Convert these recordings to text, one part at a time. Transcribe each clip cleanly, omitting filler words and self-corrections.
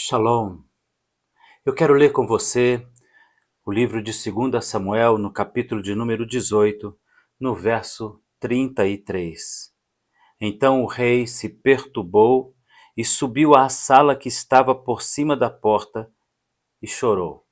Shalom. Eu quero ler com você o livro de 2 Samuel, no capítulo de número 18, no verso 33. Então o rei se perturbou e subiu à sala que estava por cima da porta e chorou.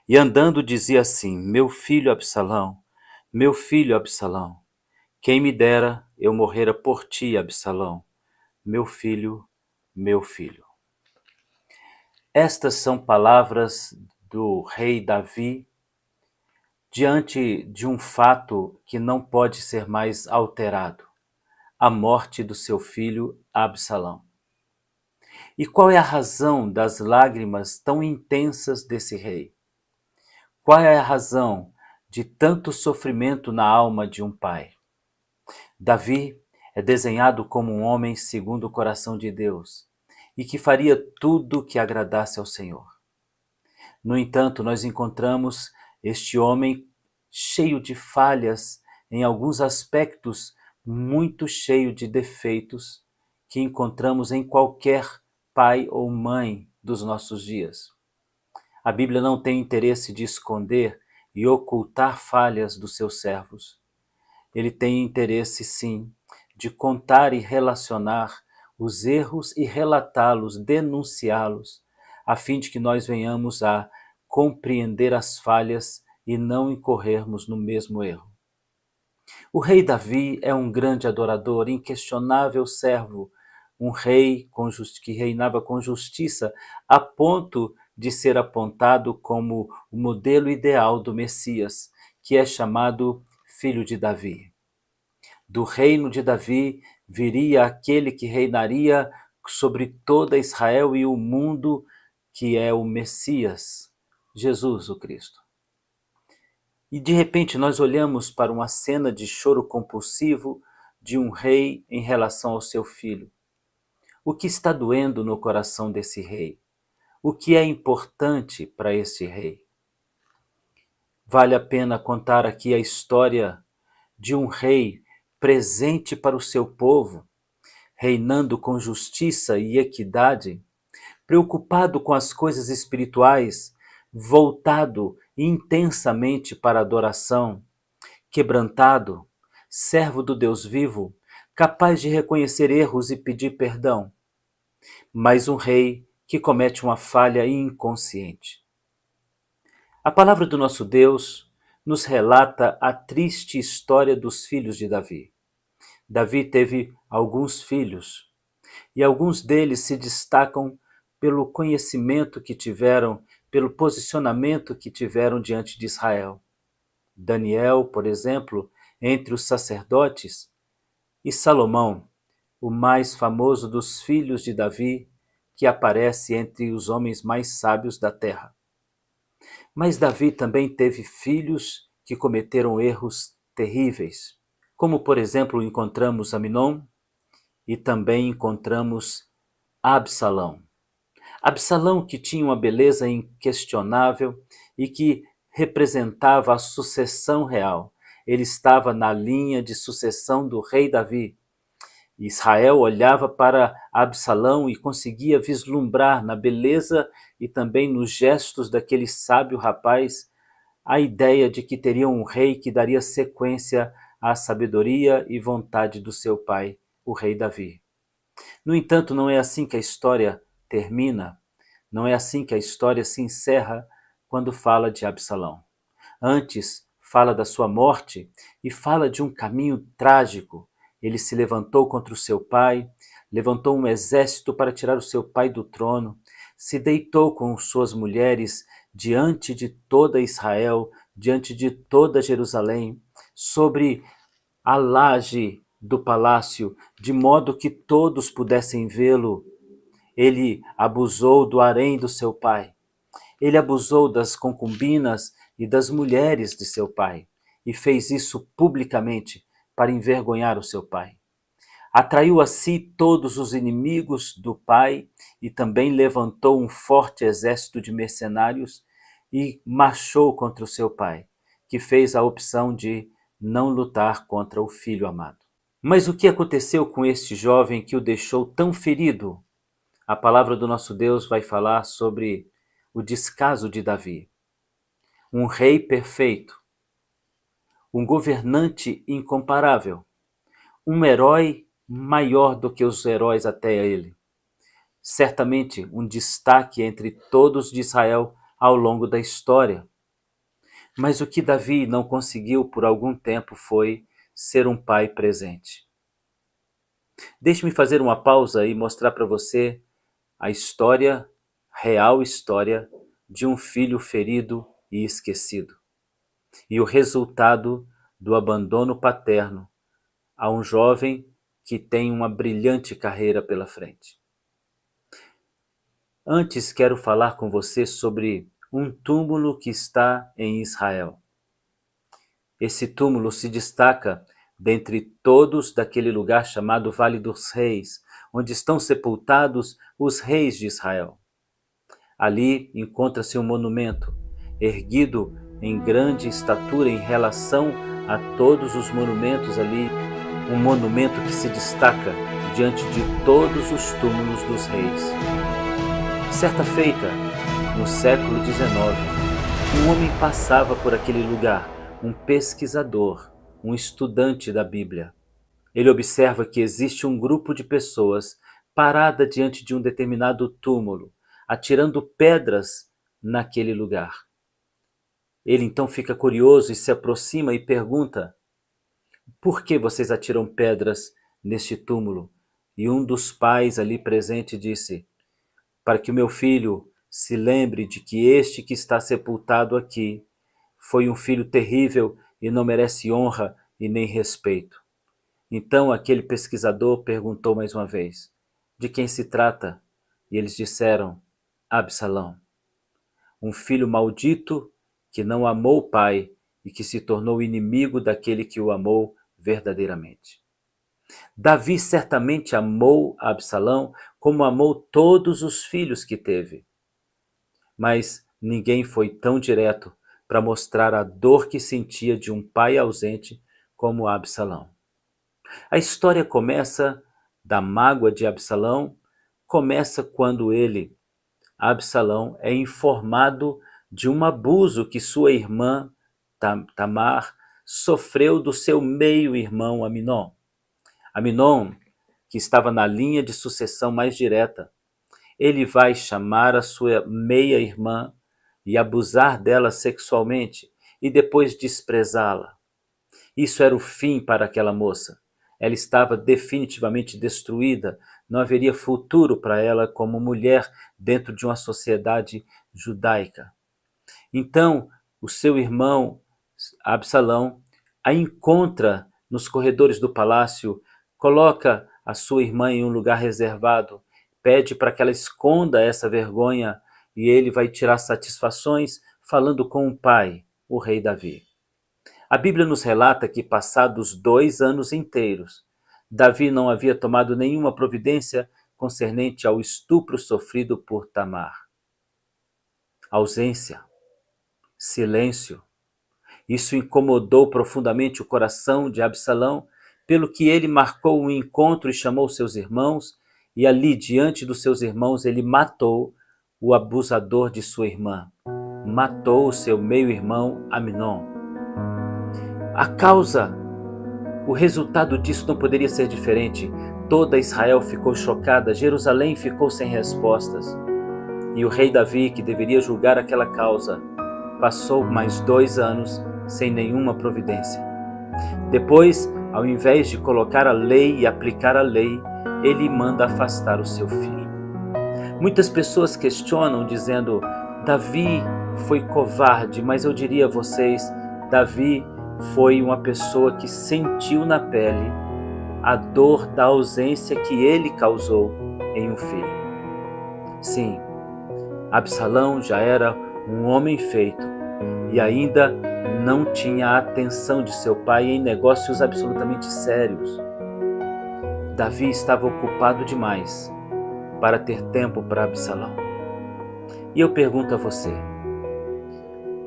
E andando dizia assim: meu filho Absalão, quem me dera eu morrera por ti, Absalão, meu filho, meu filho. Estas são palavras do rei Davi diante de um fato que não pode ser mais alterado: a morte do seu filho Absalão. E qual é a razão das lágrimas tão intensas desse rei? Qual é a razão de tanto sofrimento na alma de um pai? Davi é desenhado como um homem segundo o coração de Deus e que faria tudo que agradasse ao Senhor. No entanto, nós encontramos este homem cheio de falhas, em alguns aspectos muito cheio de defeitos que encontramos em qualquer pai ou mãe dos nossos dias. A Bíblia não tem interesse de esconder e ocultar falhas dos seus servos. Ele tem interesse, sim, de contar e relacionar os erros e relatá-los, denunciá-los, a fim de que nós venhamos a compreender as falhas e não incorrermos no mesmo erro. O rei Davi é um grande adorador, inquestionável servo, um rei que reinava com justiça, a ponto de ser apontado como o modelo ideal do Messias, que é chamado Filho de Davi. Do reino de Davi viria aquele que reinaria sobre toda Israel e o mundo, que é o Messias, Jesus o Cristo. E de repente nós olhamos para uma cena de choro compulsivo de um rei em relação ao seu filho. O que está doendo no coração desse rei? O que é importante para esse rei? Vale a pena contar aqui a história de um rei presente para o seu povo, reinando com justiça e equidade, preocupado com as coisas espirituais, voltado intensamente para a adoração, quebrantado, servo do Deus vivo, capaz de reconhecer erros e pedir perdão, mas um rei que comete uma falha inconsciente. A palavra do nosso Deus nos relata a triste história dos filhos de Davi. Davi teve alguns filhos, e alguns deles se destacam pelo conhecimento que tiveram, pelo posicionamento que tiveram diante de Israel. Daniel, por exemplo, entre os sacerdotes, e Salomão, o mais famoso dos filhos de Davi, que aparece entre os homens mais sábios da terra. Mas Davi também teve filhos que cometeram erros terríveis, como, por exemplo, encontramos Aminon e também encontramos Absalão. Absalão, que tinha uma beleza inquestionável e que representava a sucessão real. Ele estava na linha de sucessão do rei Davi. Israel olhava para Absalão e conseguia vislumbrar na beleza e também nos gestos daquele sábio rapaz a ideia de que teria um rei que daria sequência à sabedoria e vontade do seu pai, o rei Davi. No entanto, não é assim que a história termina, não é assim que a história se encerra quando fala de Absalão. Antes, fala da sua morte e fala de um caminho trágico. Ele se levantou contra o seu pai, levantou um exército para tirar o seu pai do trono, se deitou com suas mulheres diante de toda Israel, diante de toda Jerusalém, sobre a laje do palácio, de modo que todos pudessem vê-lo. Ele abusou do harém do seu pai. Ele abusou das concubinas e das mulheres de seu pai, e fez isso publicamente para envergonhar o seu pai. Atraiu a si todos os inimigos do pai e também levantou um forte exército de mercenários e marchou contra o seu pai, que fez a opção de não lutar contra o filho amado. Mas o que aconteceu com este jovem que o deixou tão ferido? a palavra do nosso Deus vai falar sobre o descaso de Davi. Um rei perfeito, um governante incomparável, um herói maior do que os heróis até ele. Certamente um destaque entre todos de Israel ao longo da história. Mas o que Davi não conseguiu por algum tempo foi ser um pai presente. Deixe-me fazer uma pausa e mostrar para você a história, real história, de um filho ferido e esquecido. E o resultado do abandono paterno a um jovem que tem uma brilhante carreira pela frente. Antes quero falar com você sobre um túmulo que está em Israel. Esse túmulo se destaca dentre todos daquele lugar chamado Vale dos Reis, onde estão sepultados os reis de Israel. Ali encontra-se um monumento, erguido em grande estatura em relação a todos os monumentos ali, um monumento que se destaca diante de todos os túmulos dos reis. Certa feita, no século XIX, um homem passava por aquele lugar, um pesquisador, um estudante da Bíblia. Ele observa que existe um grupo de pessoas parada diante de um determinado túmulo, atirando pedras naquele lugar. Ele então fica curioso e se aproxima e pergunta: por que vocês atiram pedras neste túmulo? E um dos pais ali presente disse: para que o meu filho se lembre de que este que está sepultado aqui foi um filho terrível e não merece honra e nem respeito. Então aquele pesquisador perguntou mais uma vez: de quem se trata? E eles disseram: Absalão, um filho maldito que não amou o pai e que se tornou inimigo daquele que o amou verdadeiramente. Davi certamente amou Absalão como amou todos os filhos que teve. Mas ninguém foi tão direto para mostrar a dor que sentia de um pai ausente como Absalão. A história começa da mágoa de Absalão, começa quando ele, Absalão, é informado de um abuso que sua irmã Tamar sofreu do seu meio-irmão Aminon. Aminon, que estava na linha de sucessão mais direta, ele vai chamar a sua meia-irmã e abusar dela sexualmente e depois desprezá-la. Isso era o fim para aquela moça. Ela estava definitivamente destruída, não haveria futuro para ela como mulher dentro de uma sociedade judaica. Então, o seu irmão Absalão a encontra nos corredores do palácio, coloca a sua irmã em um lugar reservado, pede para que ela esconda essa vergonha e ele vai tirar satisfações falando com o pai, o rei Davi. A Bíblia nos relata que, passados 2 anos inteiros, Davi não havia tomado nenhuma providência concernente ao estupro sofrido por Tamar. Ausência, silêncio. Isso incomodou profundamente o coração de Absalão, pelo que ele marcou um encontro e chamou seus irmãos, e ali, diante dos seus irmãos, ele matou o abusador de sua irmã. Matou o seu meio-irmão Aminon. A causa, o resultado disso não poderia ser diferente. Toda Israel ficou chocada, Jerusalém ficou sem respostas. E o rei Davi, que deveria julgar aquela causa, passou mais 2 anos sem nenhuma providência. Depois, ao invés de colocar a lei e aplicar a lei, ele manda afastar o seu filho. Muitas pessoas questionam dizendo: Davi foi covarde, mas eu diria a vocês, Davi foi uma pessoa que sentiu na pele a dor da ausência que ele causou em um filho. Sim, Absalão já era um homem feito e ainda não tinha a atenção de seu pai em negócios absolutamente sérios. Davi estava ocupado demais para ter tempo para Absalão. E eu pergunto a você,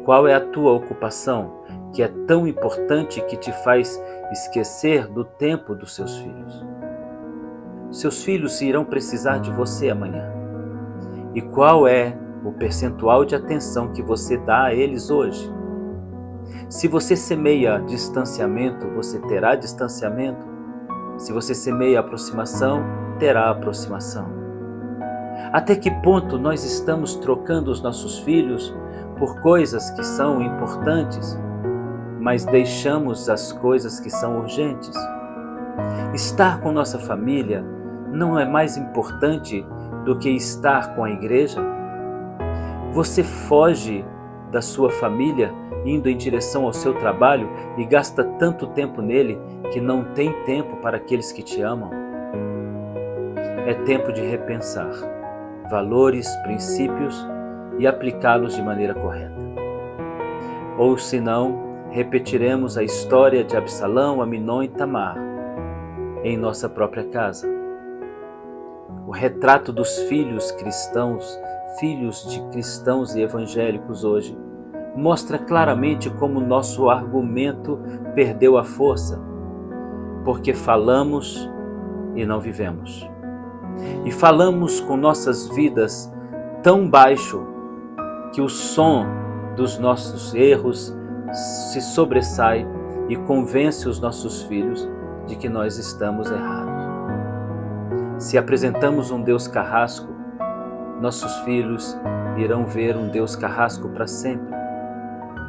qual é a tua ocupação que é tão importante que te faz esquecer do tempo dos seus filhos? Seus filhos irão precisar de você amanhã. E qual é o percentual de atenção que você dá a eles hoje? Se você semeia distanciamento, você terá distanciamento. Se você semeia aproximação, terá aproximação. Até que ponto nós estamos trocando os nossos filhos por coisas que são importantes, mas deixamos as coisas que são urgentes? Estar com nossa família não é mais importante do que estar com a igreja? Você foge da sua família indo em direção ao seu trabalho e gasta tanto tempo nele que não tem tempo para aqueles que te amam? É tempo de repensar valores, princípios e aplicá-los de maneira correta. Ou senão, repetiremos a história de Absalão, Aminon e Tamar em nossa própria casa. O retrato dos filhos cristãos, filhos de cristãos e evangélicos hoje, mostra claramente como nosso argumento perdeu a força, porque falamos e não vivemos. E falamos com nossas vidas tão baixo que o som dos nossos erros se sobressai e convence os nossos filhos de que nós estamos errados. Se apresentamos um Deus carrasco, nossos filhos irão ver um Deus carrasco para sempre.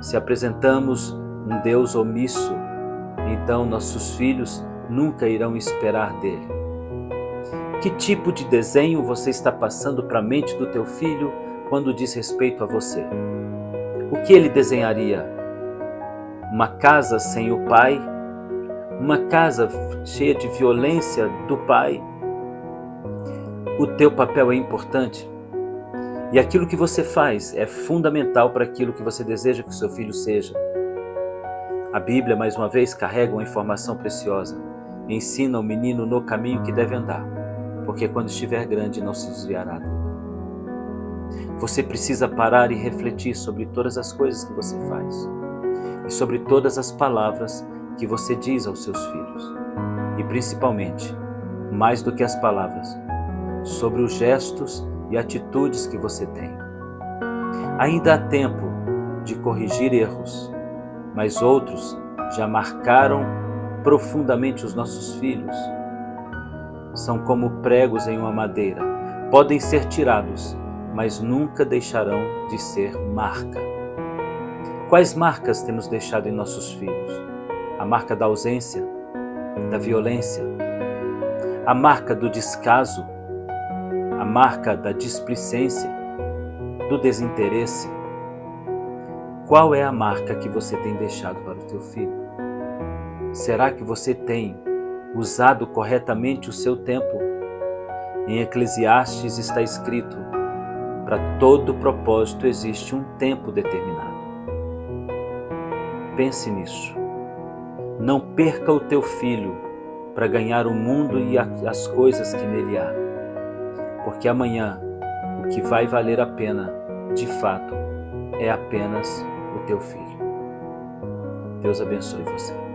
Se apresentamos um Deus omisso, então nossos filhos nunca irão esperar dele. Que tipo de desenho você está passando para a mente do teu filho quando diz respeito a você? O que ele desenharia? Uma casa sem o pai? Uma casa cheia de violência do pai? O teu papel é importante e aquilo que você faz é fundamental para aquilo que você deseja que o seu filho seja. A Bíblia, mais uma vez, carrega uma informação preciosa. Ensina o menino no caminho que deve andar, porque quando estiver grande não se desviará dele. Você precisa parar e refletir sobre todas as coisas que você faz e sobre todas as palavras que você diz aos seus filhos. E principalmente, mais do que as palavras, sobre os gestos e atitudes que você tem. Ainda há tempo de corrigir erros, mas outros já marcaram profundamente os nossos filhos. São como pregos em uma madeira. Podem ser tirados, mas nunca deixarão de ser marca. Quais marcas temos deixado em nossos filhos? A marca da ausência, da violência, a marca do descaso, a marca da displicência, do desinteresse. Qual é a marca que você tem deixado para o teu filho? Será que você tem usado corretamente o seu tempo? Em Eclesiastes está escrito: para todo propósito existe um tempo determinado. Pense nisso. Não perca o teu filho para ganhar o mundo e as coisas que nele há. Porque amanhã o que vai valer a pena, de fato, é apenas o teu filho. Deus abençoe você.